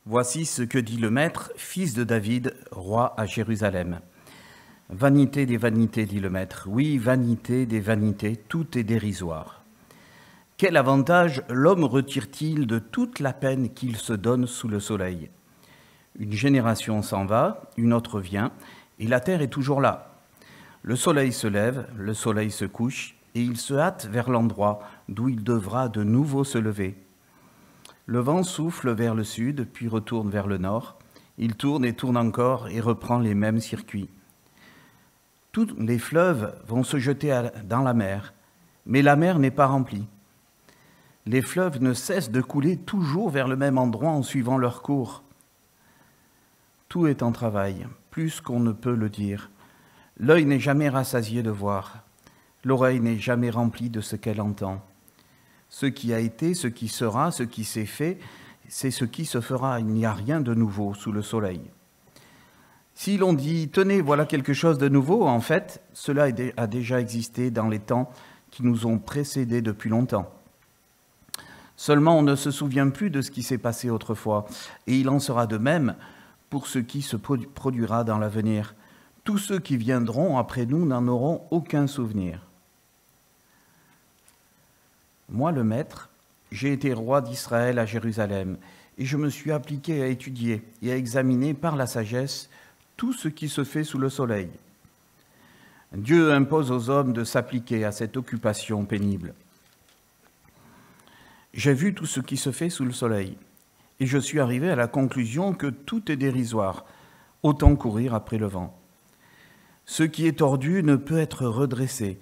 Voici ce que dit le Maître, fils de David, roi à Jérusalem. Vanité des vanités, dit le Maître. Oui, vanité des vanités, tout est dérisoire. Quel avantage l'homme retire-t-il de toute la peine qu'il se donne sous le soleil? Une génération s'en va, une autre vient, et la terre est toujours là. Le soleil se lève, le soleil se couche, et il se hâte vers l'endroit d'où il devra de nouveau se lever. Le vent souffle vers le sud, puis retourne vers le nord. Il tourne et tourne encore et reprend les mêmes circuits. Tous les fleuves vont se jeter dans la mer, mais la mer n'est pas remplie. Les fleuves ne cessent de couler toujours vers le même endroit en suivant leur cours. Tout est en travail, plus qu'on ne peut le dire. L'œil n'est jamais rassasié de voir. L'oreille n'est jamais remplie de ce qu'elle entend. Ce qui a été, ce qui sera, ce qui s'est fait, c'est ce qui se fera. Il n'y a rien de nouveau sous le soleil. Si l'on dit « Tenez, voilà quelque chose de nouveau », en fait, cela a déjà existé dans les temps qui nous ont précédés depuis longtemps. Seulement, on ne se souvient plus de ce qui s'est passé autrefois, et il en sera de même pour ce qui se produira dans l'avenir. Tous ceux qui viendront après nous n'en auront aucun souvenir. Moi, le Maître, j'ai été roi d'Israël à Jérusalem, et je me suis appliqué à étudier et à examiner par la sagesse tout ce qui se fait sous le soleil. Dieu impose aux hommes de s'appliquer à cette occupation pénible. J'ai vu tout ce qui se fait sous le soleil, et je suis arrivé à la conclusion que tout est dérisoire, autant courir après le vent. Ce qui est tordu ne peut être redressé,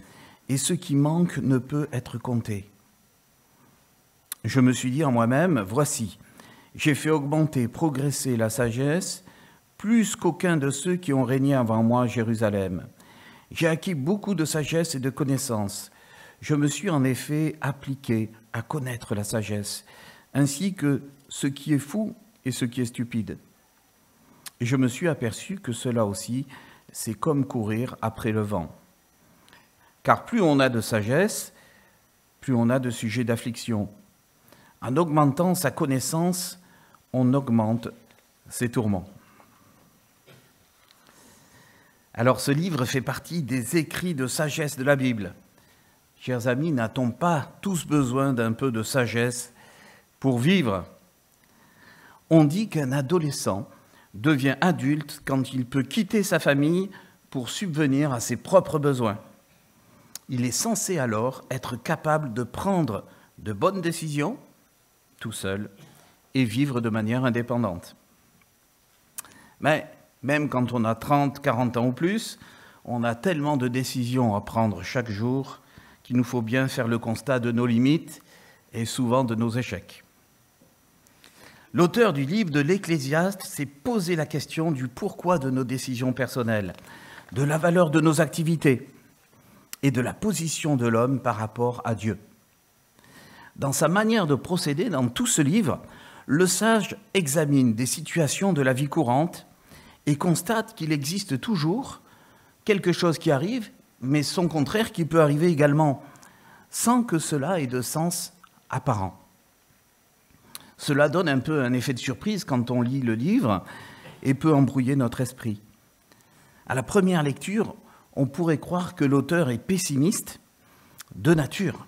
et ce qui manque ne peut être compté. Je me suis dit en moi-même, voici, j'ai fait augmenter, progresser la sagesse, plus qu'aucun de ceux qui ont régné avant moi à Jérusalem. J'ai acquis beaucoup de sagesse et de connaissances. Je me suis en effet appliqué à connaître la sagesse, ainsi que ce qui est fou et ce qui est stupide. Et je me suis aperçu que cela aussi, c'est comme courir après le vent. Car plus on a de sagesse, plus on a de sujets d'affliction. En augmentant sa connaissance, on augmente ses tourments. Alors ce livre fait partie des écrits de sagesse de la Bible. Chers amis, n'a-t-on pas tous besoin d'un peu de sagesse pour vivre? On dit qu'un adolescent devient adulte quand il peut quitter sa famille pour subvenir à ses propres besoins. Il est censé alors être capable de prendre de bonnes décisions, tout seul, et vivre de manière indépendante. Mais même quand on a 30, 40 ans ou plus, on a tellement de décisions à prendre chaque jour qu'il nous faut bien faire le constat de nos limites et souvent de nos échecs. L'auteur du livre de l'Ecclésiaste s'est posé la question du pourquoi de nos décisions personnelles, de la valeur de nos activités et de la position de l'homme par rapport à Dieu. Dans sa manière de procéder, dans tout ce livre, le sage examine des situations de la vie courante et constate qu'il existe toujours quelque chose qui arrive, mais son contraire qui peut arriver également, sans que cela ait de sens apparent. Cela donne un peu un effet de surprise quand on lit le livre et peut embrouiller notre esprit. À la première lecture, on pourrait croire que l'auteur est pessimiste de nature.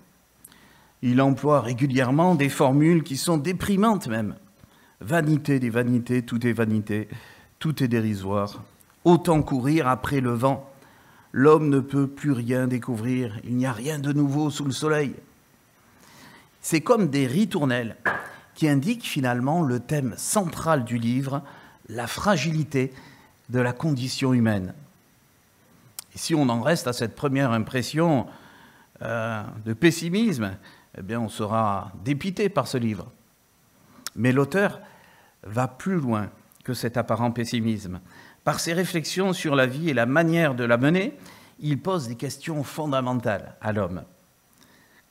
Il emploie régulièrement des formules qui sont déprimantes même. Vanité des vanités, tout est dérisoire. Autant courir après le vent. L'homme ne peut plus rien découvrir. Il n'y a rien de nouveau sous le soleil. C'est comme des ritournelles qui indiquent finalement le thème central du livre, la fragilité de la condition humaine. Et si on en reste à cette première impression de pessimisme, eh bien on sera dépité par ce livre. Mais l'auteur va plus loin que cet apparent pessimisme. Par ses réflexions sur la vie et la manière de la mener, il pose des questions fondamentales à l'homme.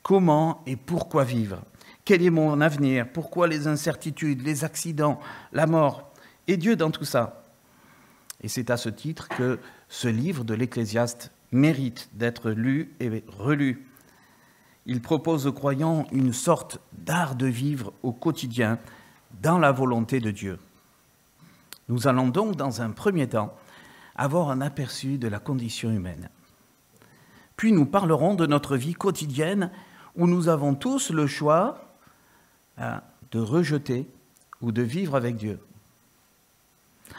Comment et pourquoi vivre? Quel est mon avenir? Pourquoi les incertitudes, les accidents, la mort? Et Dieu dans tout ça? Et c'est à ce titre que ce livre de l'Ecclésiaste mérite d'être lu et relu. Il propose aux croyants une sorte d'art de vivre au quotidien dans la volonté de Dieu. Nous allons donc, dans un premier temps, avoir un aperçu de la condition humaine. Puis nous parlerons de notre vie quotidienne où nous avons tous le choix de rejeter ou de vivre avec Dieu.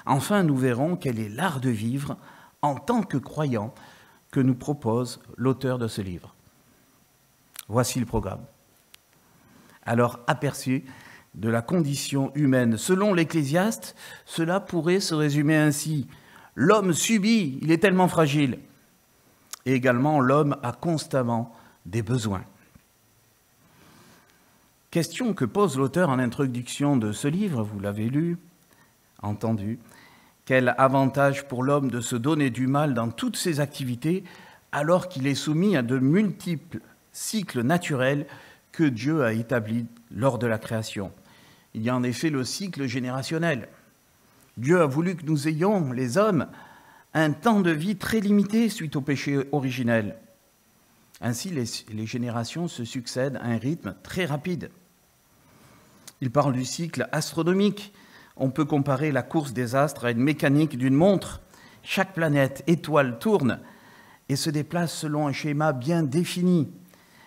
Enfin, nous verrons quel est l'art de vivre en tant que croyant que nous propose l'auteur de ce livre. Voici le programme. Alors, aperçu de la condition humaine. Selon l'Ecclésiaste, cela pourrait se résumer ainsi. L'homme subit, il est tellement fragile. Et également, l'homme a constamment des besoins. Question que pose l'auteur en introduction de ce livre, vous l'avez lu, entendu. Quel avantage pour l'homme de se donner du mal dans toutes ses activités alors qu'il est soumis à de multiples cycles naturels que Dieu a établis lors de la création. Il y a en effet le cycle générationnel. Dieu a voulu que nous ayons, les hommes, un temps de vie très limité suite au péché originel. Ainsi, les générations se succèdent à un rythme très rapide. Il parle du cycle astronomique. On peut comparer la course des astres à une mécanique d'une montre. Chaque planète, étoile tourne et se déplace selon un schéma bien défini.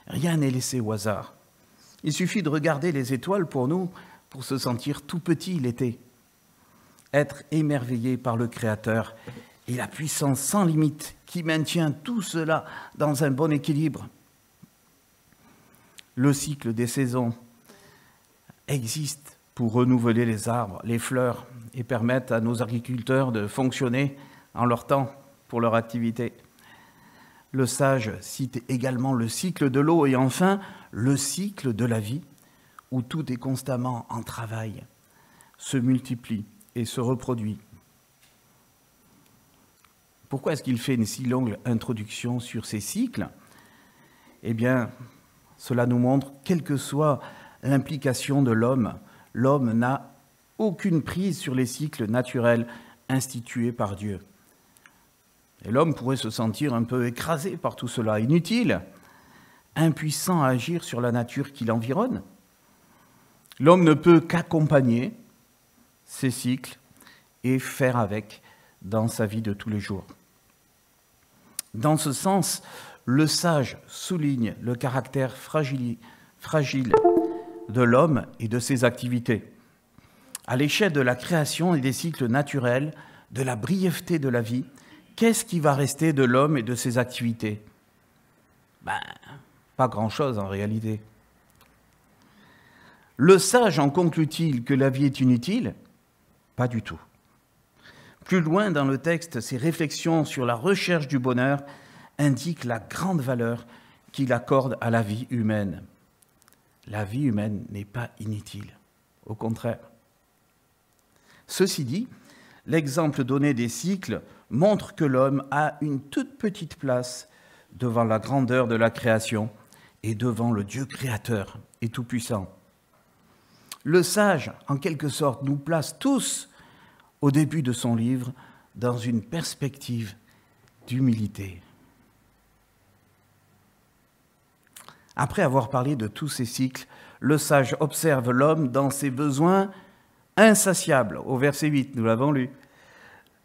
Rien n'est laissé au hasard. Il suffit de regarder les étoiles pour nous, pour se sentir tout petit l'été. Être émerveillé par le Créateur et la puissance sans limite qui maintient tout cela dans un bon équilibre. Le cycle des saisons existe pour renouveler les arbres, les fleurs et permettre à nos agriculteurs de fonctionner en leur temps pour leur activité. Le sage cite également le cycle de l'eau et enfin le cycle de la vie où tout est constamment en travail, se multiplie et se reproduit. Pourquoi est-ce qu'il fait une si longue introduction sur ces cycles? Eh bien, cela nous montre, quelle que soit l'implication de l'homme, l'homme n'a aucune prise sur les cycles naturels institués par Dieu. Et l'homme pourrait se sentir un peu écrasé par tout cela, inutile, impuissant à agir sur la nature qui l'environne. L'homme ne peut qu'accompagner ces cycles et faire avec dans sa vie de tous les jours. Dans ce sens, le sage souligne le caractère fragile de l'homme et de ses activités. À l'échelle de la création et des cycles naturels, de la brièveté de la vie, qu'est-ce qui va rester de l'homme et de ses activités? Pas grand-chose en réalité. Le sage en conclut-il que la vie est inutile? Pas du tout. Plus loin dans le texte, ses réflexions sur la recherche du bonheur indiquent la grande valeur qu'il accorde à la vie humaine. La vie humaine n'est pas inutile, au contraire. Ceci dit, l'exemple donné des cycles montre que l'homme a une toute petite place devant la grandeur de la création et devant le Dieu créateur et tout-puissant. Le sage, en quelque sorte, nous place tous, au début de son livre, dans une perspective d'humilité. Après avoir parlé de tous ces cycles, le sage observe l'homme dans ses besoins insatiables. Au verset 8, nous l'avons lu.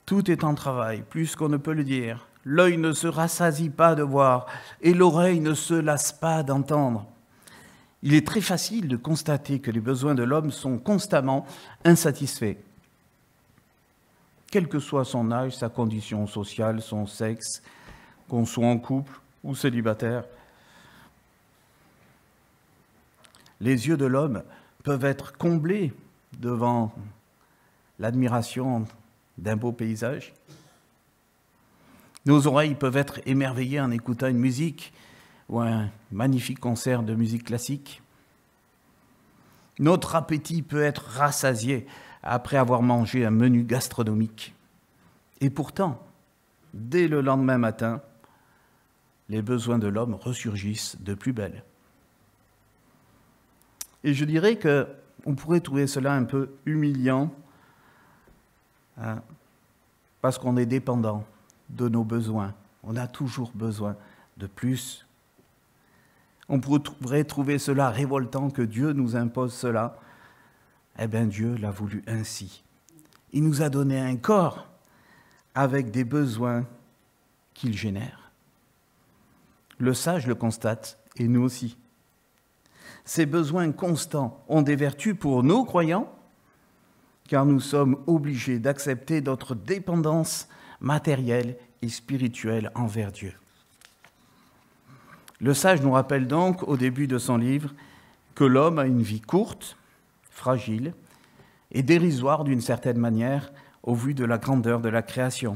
Tout est en travail, plus qu'on ne peut le dire. L'œil ne se rassasie pas de voir et l'oreille ne se lasse pas d'entendre. Il est très facile de constater que les besoins de l'homme sont constamment insatisfaits. Quel que soit son âge, sa condition sociale, son sexe, qu'on soit en couple ou célibataire, les yeux de l'homme peuvent être comblés devant l'admiration d'un beau paysage. Nos oreilles peuvent être émerveillées en écoutant une musique ou un magnifique concert de musique classique. Notre appétit peut être rassasié après avoir mangé un menu gastronomique. Et pourtant, dès le lendemain matin, les besoins de l'homme ressurgissent de plus belle. Et je dirais qu'on pourrait trouver cela un peu humiliant, parce qu'on est dépendant de nos besoins. On a toujours besoin de plus. On pourrait trouver cela révoltant que Dieu nous impose cela. Eh bien, Dieu l'a voulu ainsi. Il nous a donné un corps avec des besoins qu'il génère. Le sage le constate, et nous aussi. Ces besoins constants ont des vertus pour nos croyants, car nous sommes obligés d'accepter notre dépendance matérielle et spirituelle envers Dieu. Le sage nous rappelle donc, au début de son livre, que l'homme a une vie courte, fragile et dérisoire d'une certaine manière au vu de la grandeur de la création.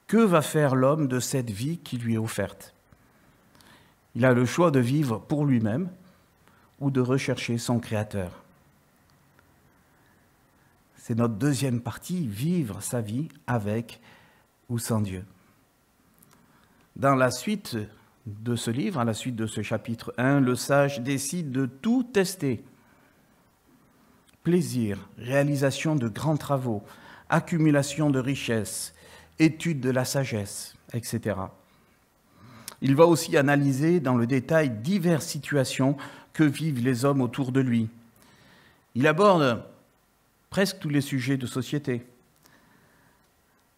Que va faire l'homme de cette vie qui lui est offerte? Il a le choix de vivre pour lui-même ou de rechercher son Créateur. C'est notre deuxième partie, vivre sa vie avec ou sans Dieu. Dans la suite de ce livre, à la suite de ce chapitre 1, le sage décide de tout tester. Plaisir, réalisation de grands travaux, accumulation de richesses, étude de la sagesse, etc. Il va aussi analyser dans le détail diverses situations que vivent les hommes autour de lui. Il aborde presque tous les sujets de société.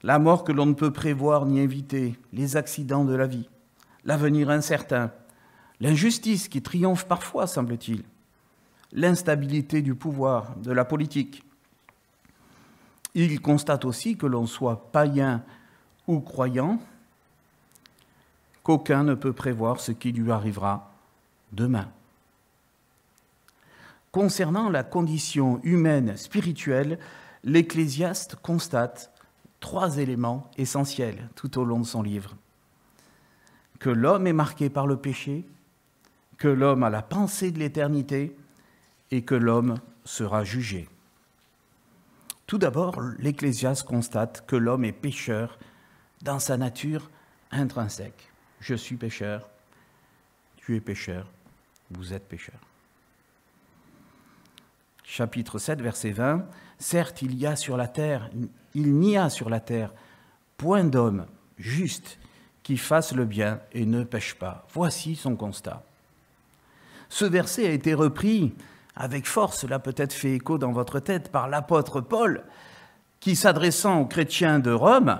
La mort que l'on ne peut prévoir ni éviter, les accidents de la vie, l'avenir incertain, l'injustice qui triomphe parfois, semble-t-il, l'instabilité du pouvoir, de la politique. Il constate aussi que l'on soit païen ou croyant, qu'aucun ne peut prévoir ce qui lui arrivera demain. Concernant la condition humaine spirituelle, l'Ecclésiaste constate 3 éléments essentiels tout au long de son livre. Que l'homme est marqué par le péché, que l'homme a la pensée de l'éternité et que l'homme sera jugé. Tout d'abord, l'Ecclésiaste constate que l'homme est pécheur dans sa nature intrinsèque. Je suis pécheur, tu es pécheur, vous êtes pécheur. Chapitre 7, verset 20. Certes, il n'y a sur la terre point d'homme juste qui fasse le bien et ne pêche pas. Voici son constat. Ce verset a été repris avec force, cela peut-être fait écho dans votre tête, par l'apôtre Paul, qui, s'adressant aux chrétiens de Rome,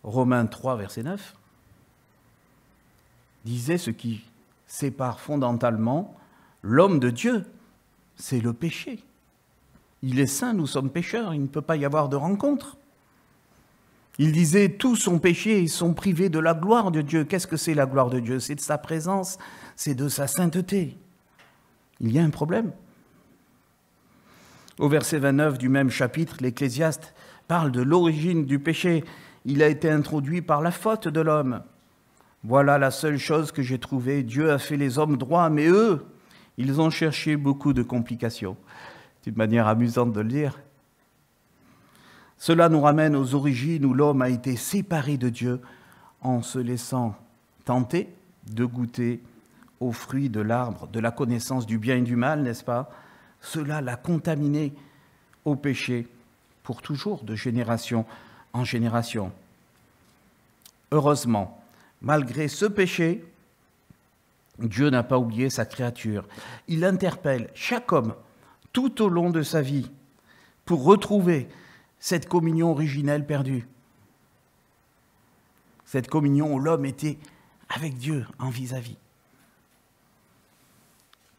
Romains 3, verset 9, disait ce qui sépare fondamentalement l'homme de Dieu, c'est le péché. Il est saint, nous sommes pécheurs, il ne peut pas y avoir de rencontre. Il disait, tous sont péchés et sont privés de la gloire de Dieu. Qu'est-ce que c'est la gloire de Dieu? C'est de sa présence, c'est de sa sainteté. Il y a un problème. Au verset 29 du même chapitre, l'Ecclésiaste parle de l'origine du péché. Il a été introduit par la faute de l'homme. Voilà la seule chose que j'ai trouvée. Dieu a fait les hommes droits, mais eux, ils ont cherché beaucoup de complications. C'est une manière amusante de le dire. Cela nous ramène aux origines où l'homme a été séparé de Dieu en se laissant tenter de goûter aux fruits de l'arbre de la connaissance du bien et du mal, n'est-ce pas? Cela l'a contaminé au péché pour toujours, de génération en génération. Heureusement, malgré ce péché, Dieu n'a pas oublié sa créature. Il interpelle chaque homme tout au long de sa vie pour retrouver cette communion originelle perdue. Cette communion où l'homme était avec Dieu en vis-à-vis.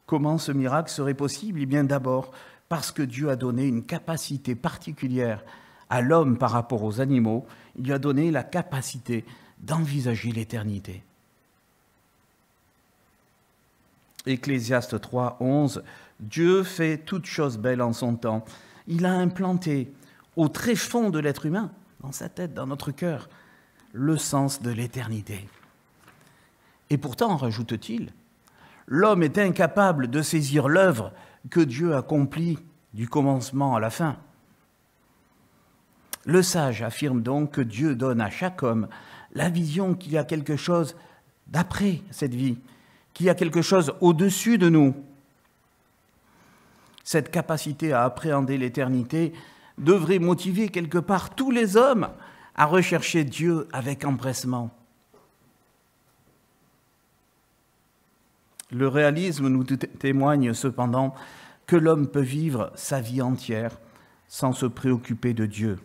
Comment ce miracle serait possible? Eh bien d'abord parce que Dieu a donné une capacité particulière à l'homme par rapport aux animaux. Il lui a donné la capacité d'envisager l'éternité. Ecclésiaste 3, 11, Dieu fait toutes choses belles en son temps. Il a implanté au tréfonds de l'être humain, dans sa tête, dans notre cœur, le sens de l'éternité. Et pourtant, rajoute-t-il, l'homme est incapable de saisir l'œuvre que Dieu accomplit du commencement à la fin. Le sage affirme donc que Dieu donne à chaque homme la vision qu'il y a quelque chose d'après cette vie, qu'il y a quelque chose au-dessus de nous. Cette capacité à appréhender l'éternité devrait motiver quelque part tous les hommes à rechercher Dieu avec empressement. Le réalisme nous témoigne cependant que l'homme peut vivre sa vie entière sans se préoccuper de Dieu.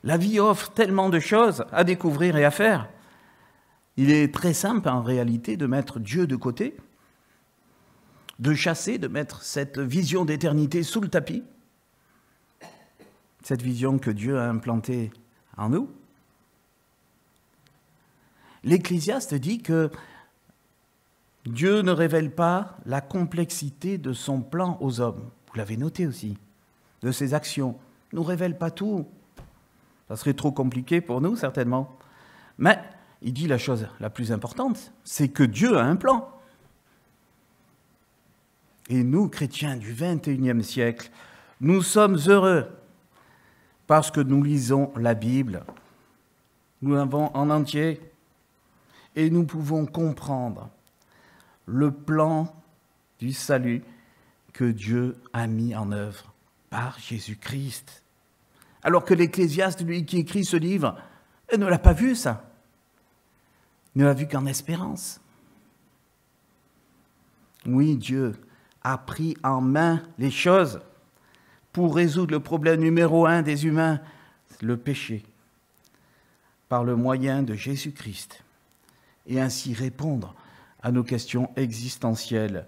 La vie offre tellement de choses à découvrir et à faire. Il est très simple en réalité de mettre Dieu de côté, de chasser, de mettre cette vision d'éternité sous le tapis, cette vision que Dieu a implantée en nous. L'Ecclésiaste dit que Dieu ne révèle pas la complexité de son plan aux hommes. Vous l'avez noté aussi, de ses actions. Il ne nous révèle pas tout. Ça serait trop compliqué pour nous, certainement. Mais il dit la chose la plus importante, c'est que Dieu a un plan. Et nous, chrétiens du XXIe siècle, nous sommes heureux parce que nous lisons la Bible. Nous l'avons en entier et nous pouvons comprendre le plan du salut que Dieu a mis en œuvre par Jésus-Christ. Alors que l'Ecclésiaste, lui qui écrit ce livre, ne l'a pas vu ça. Il ne l'a vu qu'en espérance. Oui, Dieu a pris en main les choses pour résoudre le problème numéro 1 des humains, le péché, par le moyen de Jésus-Christ, et ainsi répondre à nos questions existentielles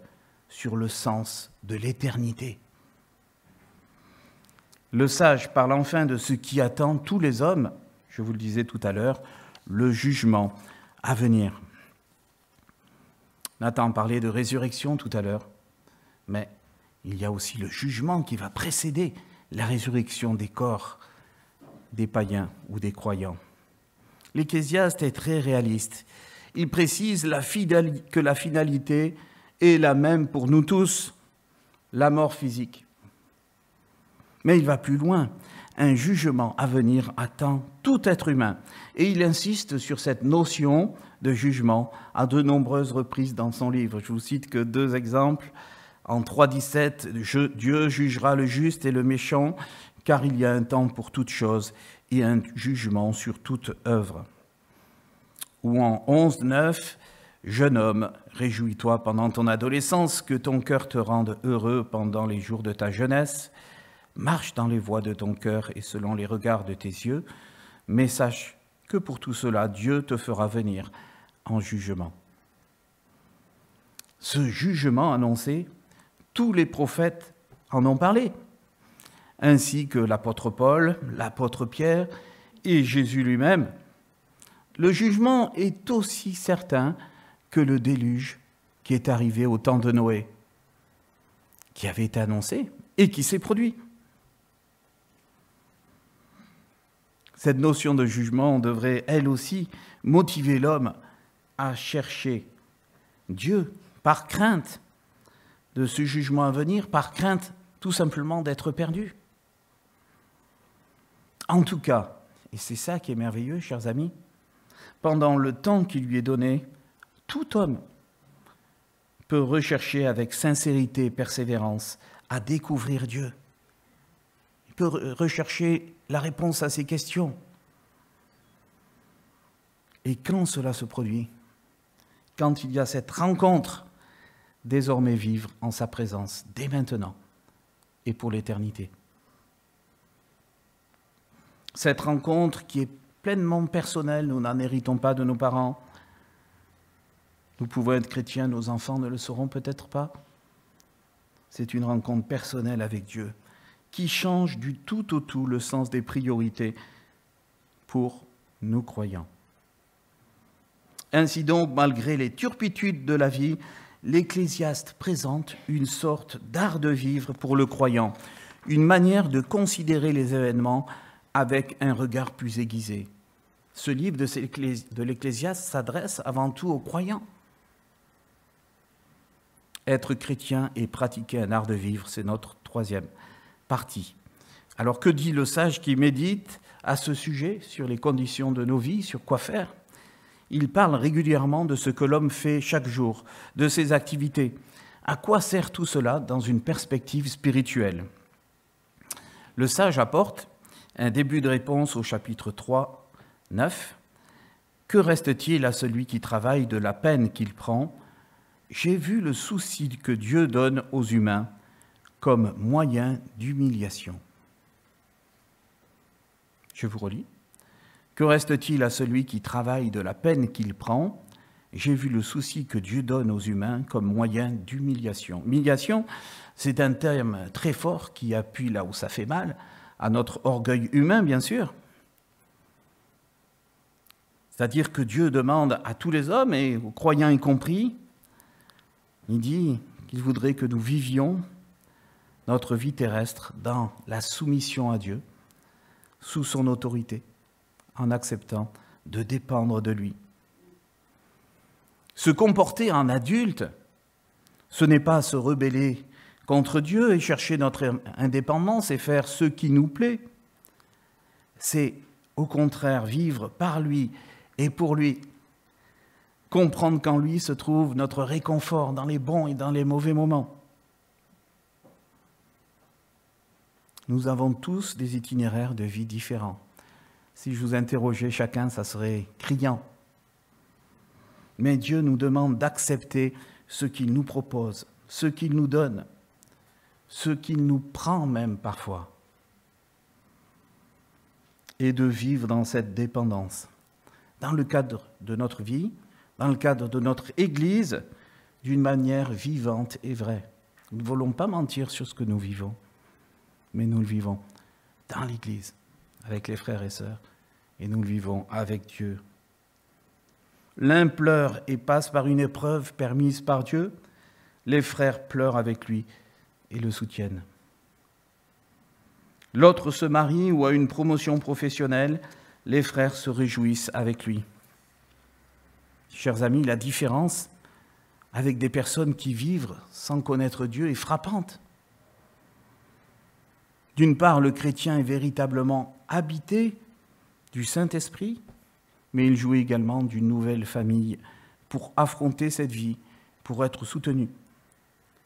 sur le sens de l'éternité. Le sage parle enfin de ce qui attend tous les hommes, je vous le disais tout à l'heure, le jugement à venir. Nathan parlait de résurrection tout à l'heure, mais il y a aussi le jugement qui va précéder la résurrection des corps des païens ou des croyants. L'Ecclésiaste est très réaliste. Il précise que la finalité est la même pour nous tous, la mort physique. Mais il va plus loin. Un jugement à venir attend tout être humain. Et il insiste sur cette notion de jugement à de nombreuses reprises dans son livre. Je vous cite que 2 exemples. En 3,17, Dieu jugera le juste et le méchant, car il y a un temps pour toute chose et un jugement sur toute œuvre. Ou en 11,9, jeune homme, réjouis-toi pendant ton adolescence, que ton cœur te rende heureux pendant les jours de ta jeunesse. Marche dans les voies de ton cœur et selon les regards de tes yeux, mais sache que pour tout cela, Dieu te fera venir en jugement. Ce jugement annoncé, tous les prophètes en ont parlé, ainsi que l'apôtre Paul, l'apôtre Pierre et Jésus lui-même. Le jugement est aussi certain que le déluge qui est arrivé au temps de Noé, qui avait été annoncé et qui s'est produit. Cette notion de jugement devrait, elle aussi, motiver l'homme à chercher Dieu par crainte de ce jugement à venir, par crainte tout simplement d'être perdu. En tout cas, et c'est ça qui est merveilleux, chers amis, pendant le temps qui lui est donné, tout homme peut rechercher avec sincérité et persévérance à découvrir Dieu. Il peut rechercher la réponse à ses questions. Et quand cela se produit, quand il y a cette rencontre, désormais vivre en sa présence, dès maintenant et pour l'éternité. Cette rencontre qui est pleinement personnelle, nous n'en héritons pas de nos parents. Nous pouvons être chrétiens, nos enfants ne le seront peut-être pas. C'est une rencontre personnelle avec Dieu qui change du tout au tout le sens des priorités pour nous croyants. Ainsi donc, malgré les turpitudes de la vie, l'Ecclésiaste présente une sorte d'art de vivre pour le croyant, une manière de considérer les événements avec un regard plus aiguisé. Ce livre de l'Ecclésiaste s'adresse avant tout aux croyants. Être chrétien et pratiquer un art de vivre, c'est notre 3e partie. Alors que dit le sage qui médite à ce sujet, sur les conditions de nos vies, sur quoi faire ? Il parle régulièrement de ce que l'homme fait chaque jour, de ses activités. À quoi sert tout cela dans une perspective spirituelle ? Le sage apporte un début de réponse au chapitre 3, 9. « Que reste-t-il à celui qui travaille de la peine qu'il prend ? J'ai vu le souci que Dieu donne aux humains, comme moyen d'humiliation. Je vous relis. Que reste-t-il à celui qui travaille de la peine qu'il prend? J'ai vu le souci que Dieu donne aux humains comme moyen d'humiliation. Humiliation, c'est un terme très fort qui appuie là où ça fait mal, à notre orgueil humain, bien sûr. C'est-à-dire que Dieu demande à tous les hommes, et aux croyants y compris, il dit qu'il voudrait que nous vivions notre vie terrestre dans la soumission à Dieu, sous son autorité, en acceptant de dépendre de lui. Se comporter en adulte, ce n'est pas se rebeller contre Dieu et chercher notre indépendance et faire ce qui nous plaît. C'est au contraire vivre par lui et pour lui. Comprendre qu'en lui se trouve notre réconfort dans les bons et dans les mauvais moments. Nous avons tous des itinéraires de vie différents. Si je vous interrogeais chacun, ça serait criant. Mais Dieu nous demande d'accepter ce qu'il nous propose, ce qu'il nous donne, ce qu'il nous prend même parfois, et de vivre dans cette dépendance, dans le cadre de notre vie, dans le cadre de notre Église, d'une manière vivante et vraie. Nous ne voulons pas mentir sur ce que nous vivons, mais nous le vivons dans l'Église, avec les frères et sœurs, et nous le vivons avec Dieu. L'un pleure et passe par une épreuve permise par Dieu, les frères pleurent avec lui et le soutiennent. L'autre se marie ou a une promotion professionnelle, les frères se réjouissent avec lui. Chers amis, la différence avec des personnes qui vivent sans connaître Dieu est frappante. D'une part, le chrétien est véritablement habité du Saint-Esprit, mais il jouit également d'une nouvelle famille pour affronter cette vie, pour être soutenu,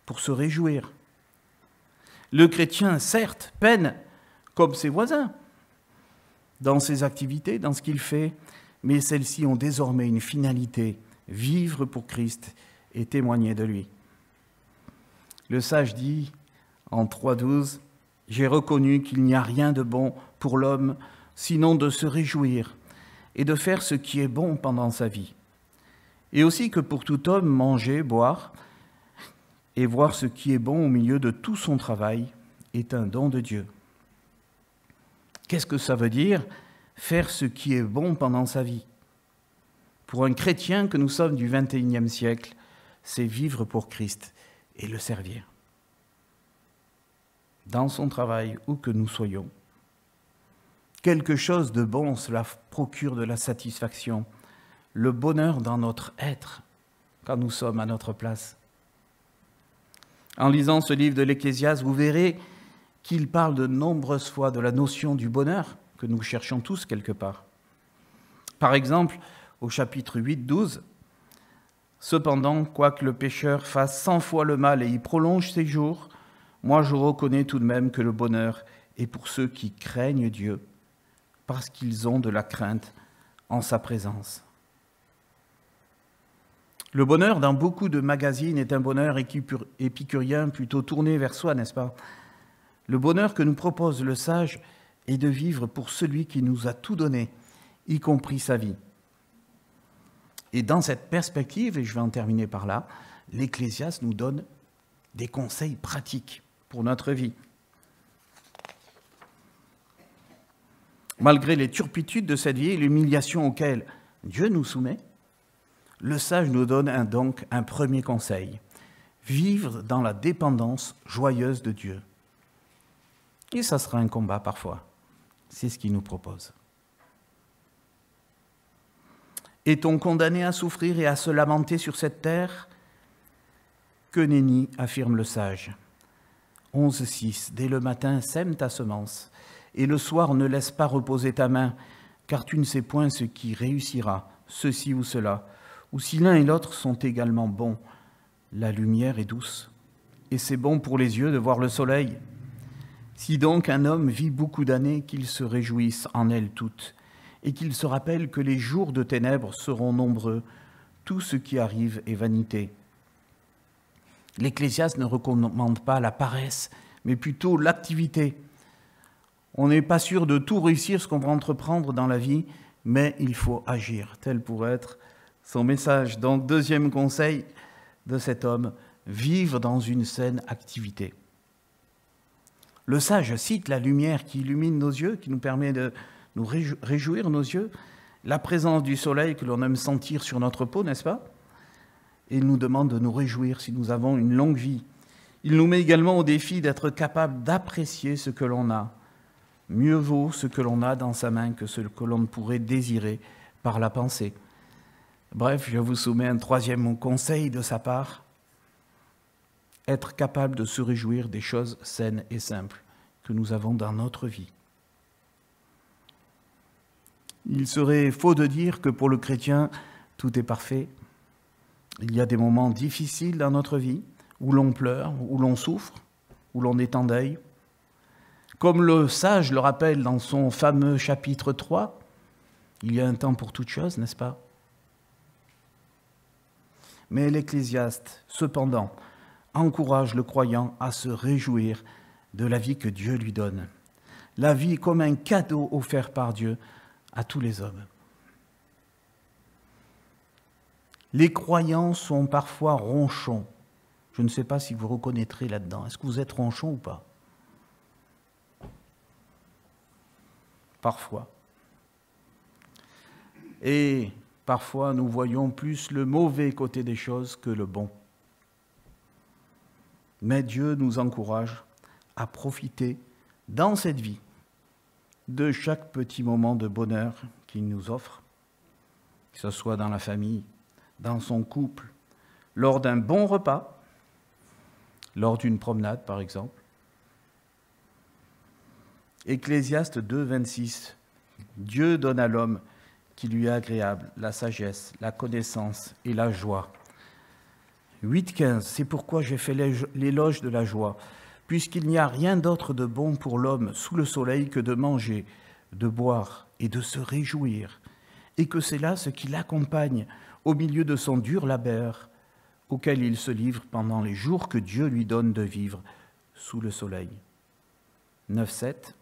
pour se réjouir. Le chrétien, certes, peine comme ses voisins dans ses activités, dans ce qu'il fait, mais celles-ci ont désormais une finalité, vivre pour Christ et témoigner de lui. Le sage dit en 3:12, « J'ai reconnu qu'il n'y a rien de bon pour l'homme, sinon de se réjouir et de faire ce qui est bon pendant sa vie. Et aussi que pour tout homme, manger, boire et voir ce qui est bon au milieu de tout son travail est un don de Dieu. » Qu'est-ce que ça veut dire, faire ce qui est bon pendant sa vie? Pour un chrétien que nous sommes du XXIe siècle, c'est vivre pour Christ et le servir. Dans son travail, où que nous soyons. Quelque chose de bon, cela procure de la satisfaction, le bonheur dans notre être, quand nous sommes à notre place. En lisant ce livre de l'Ecclésiaste, vous verrez qu'il parle de nombreuses fois de la notion du bonheur que nous cherchons tous quelque part. Par exemple, au chapitre 8-12, « Cependant, quoique le pécheur fasse 100 fois le mal et y prolonge ses jours, moi je reconnais tout de même que le bonheur est pour ceux qui craignent Dieu, parce qu'ils ont de la crainte en sa présence. » Le bonheur dans beaucoup de magazines est un bonheur épicurien plutôt tourné vers soi, n'est-ce pas? Le bonheur que nous propose le sage est de vivre pour celui qui nous a tout donné, y compris sa vie. Et dans cette perspective, et je vais en terminer par là, l'Ecclésiaste nous donne des conseils pratiques pour notre vie. Malgré les turpitudes de cette vie et l'humiliation auxquelles Dieu nous soumet, le sage nous donne donc un premier conseil, vivre dans la dépendance joyeuse de Dieu. Et ça sera un combat parfois. C'est ce qu'il nous propose. Est-on condamné à souffrir et à se lamenter sur cette terre? Que nenni, affirme le sage. 11.6. Dès le matin, sème ta semence, et le soir ne laisse pas reposer ta main, car tu ne sais point ce qui réussira, ceci ou cela, ou si l'un et l'autre sont également bons. La lumière est douce, et c'est bon pour les yeux de voir le soleil. Si donc un homme vit beaucoup d'années, qu'il se réjouisse en elles toutes, et qu'il se rappelle que les jours de ténèbres seront nombreux, tout ce qui arrive est vanité. L'Ecclésiaste ne recommande pas la paresse, mais plutôt l'activité. On n'est pas sûr de tout réussir ce qu'on va entreprendre dans la vie, mais il faut agir. Tel pourrait être son message. Donc, deuxième conseil de cet homme, vivre dans une saine activité. Le sage cite la lumière qui illumine nos yeux, qui nous permet de nous réjouir nos yeux, la présence du soleil que l'on aime sentir sur notre peau, n'est-ce pas? Et il nous demande de nous réjouir si nous avons une longue vie. Il nous met également au défi d'être capable d'apprécier ce que l'on a. Mieux vaut ce que l'on a dans sa main que ce que l'on pourrait désirer par la pensée. Bref, je vous soumets un troisième conseil de sa part. Être capable de se réjouir des choses saines et simples que nous avons dans notre vie. Il serait faux de dire que pour le chrétien, tout est parfait. Il y a des moments difficiles dans notre vie, où l'on pleure, où l'on souffre, où l'on est en deuil. Comme le sage le rappelle dans son fameux chapitre 3, il y a un temps pour toute chose, n'est-ce pas? Mais l'Ecclésiaste, cependant, encourage le croyant à se réjouir de la vie que Dieu lui donne. La vie comme un cadeau offert par Dieu à tous les hommes. Les croyants sont parfois ronchons. Je ne sais pas si vous reconnaîtrez là-dedans. Est-ce que vous êtes ronchon ou pas? Parfois. Et parfois, nous voyons plus le mauvais côté des choses que le bon. Mais Dieu nous encourage à profiter dans cette vie de chaque petit moment de bonheur qu'il nous offre, que ce soit dans la famille, dans son couple, lors d'un bon repas, lors d'une promenade par exemple. Ecclésiaste 2, 26. Dieu donne à l'homme qui lui est agréable la sagesse, la connaissance et la joie. 8, 15. C'est pourquoi j'ai fait l'éloge de la joie, puisqu'il n'y a rien d'autre de bon pour l'homme sous le soleil que de manger, de boire et de se réjouir, et que c'est là ce qui l'accompagne au milieu de son dur labeur, auquel il se livre pendant les jours que Dieu lui donne de vivre sous le soleil. 9, 7.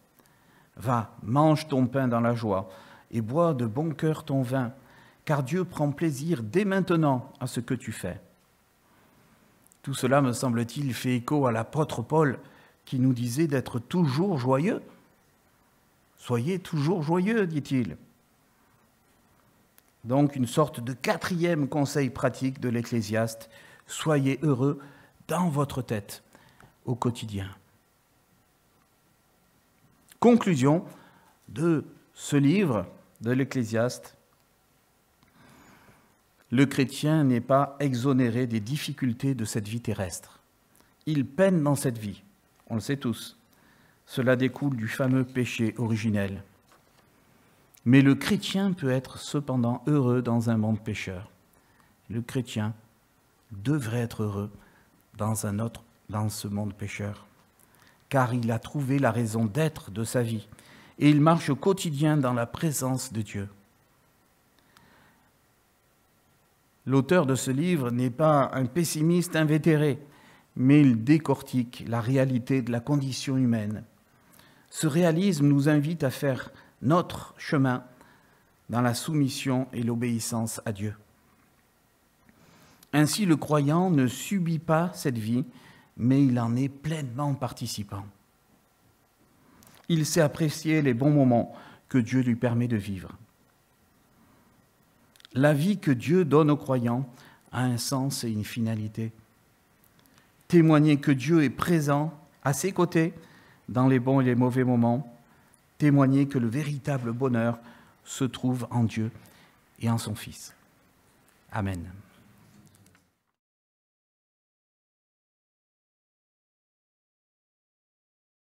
Va, mange ton pain dans la joie, et bois de bon cœur ton vin, car Dieu prend plaisir dès maintenant à ce que tu fais. Tout cela, me semble-t-il, fait écho à l'apôtre Paul qui nous disait d'être toujours joyeux. Soyez toujours joyeux, dit-il. Donc, une sorte de quatrième conseil pratique de l'Ecclésiaste, soyez heureux dans votre tête au quotidien. Conclusion de ce livre de l'Ecclésiaste. Le chrétien n'est pas exonéré des difficultés de cette vie terrestre. Il peine dans cette vie, on le sait tous. Cela découle du fameux péché originel. Mais le chrétien peut être cependant heureux dans un monde pécheur. Le chrétien devrait être heureux dans ce monde pécheur, car il a trouvé la raison d'être de sa vie et il marche au quotidien dans la présence de Dieu. L'auteur de ce livre n'est pas un pessimiste invétéré, mais il décortique la réalité de la condition humaine. Ce réalisme nous invite à faire notre chemin dans la soumission et l'obéissance à Dieu. Ainsi, le croyant ne subit pas cette vie, mais il en est pleinement participant. Il sait apprécier les bons moments que Dieu lui permet de vivre. La vie que Dieu donne aux croyants a un sens et une finalité. Témoigner que Dieu est présent à ses côtés dans les bons et les mauvais moments, témoigner que le véritable bonheur se trouve en Dieu et en son Fils. Amen.